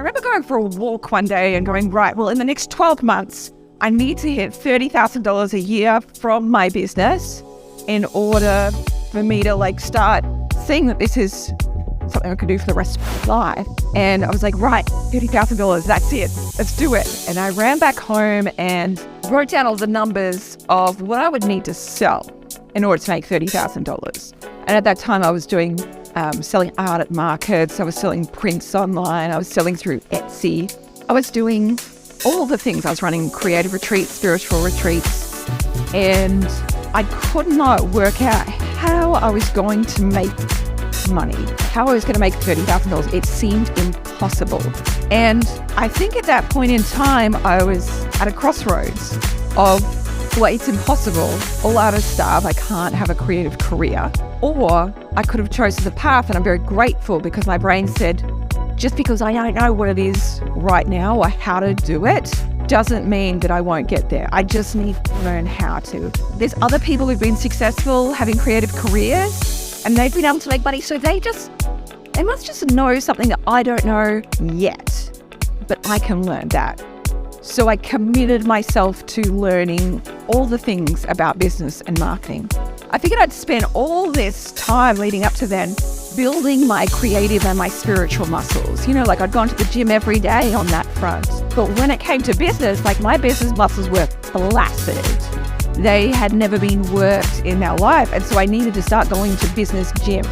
remember going for a walk one day and going, right, well, in the next 12 months, I need to hit $30,000 a year from my business in order for me to like start seeing that this is something I could do for the rest of my life. And I was like, right, $30,000, that's it, let's do it. And I ran back home and wrote down all the numbers of what I would need to sell in order to make $30,000. And at that time I was doing selling art at markets, I was selling prints online, I was selling through Etsy, I was doing all the things. I was running creative retreats, spiritual retreats, and I could not work out how I was going to make money, how I was going to make $30,000. It seemed impossible. And I think at that point in time, I was at a crossroads of, well, it's impossible. All artists starve. I can't have a creative career. Or I could have chosen the path, and I'm very grateful because my brain said, just because I don't know what it is right now or how to do it doesn't mean that I won't get there. I just need to learn how to. There's other people who've been successful having creative careers and they've been able to make money. So they must just know something that I don't know yet, but I can learn that. So I committed myself to learning all the things about business and marketing. I figured I'd spend all this time leading up to then building my creative and my spiritual muscles. You know, like I'd gone to the gym every day on that front. But when it came to business, like my business muscles were flaccid. They had never been worked in their life. And so I needed to start going to business gym.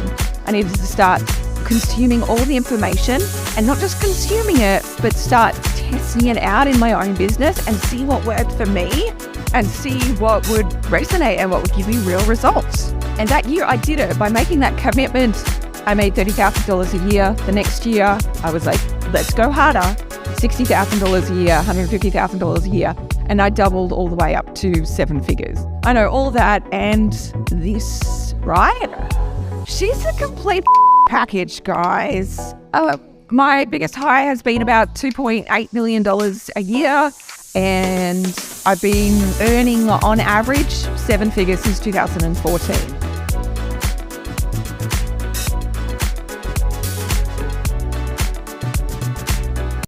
I needed to start consuming all the information and not just consuming it, but start testing it out in my own business and see what worked for me and see what would resonate and what would give me real results. And that year I did it by making that commitment. I made $30,000 a year. The next year I was like, let's go harder. $60,000 a year, $150,000 a year. And I doubled all the way up to 7 figures. I know all that and this, right? She's a complete package, guys. My biggest high has been about $2.8 million a year. And I've been earning on average 7 figures since 2014.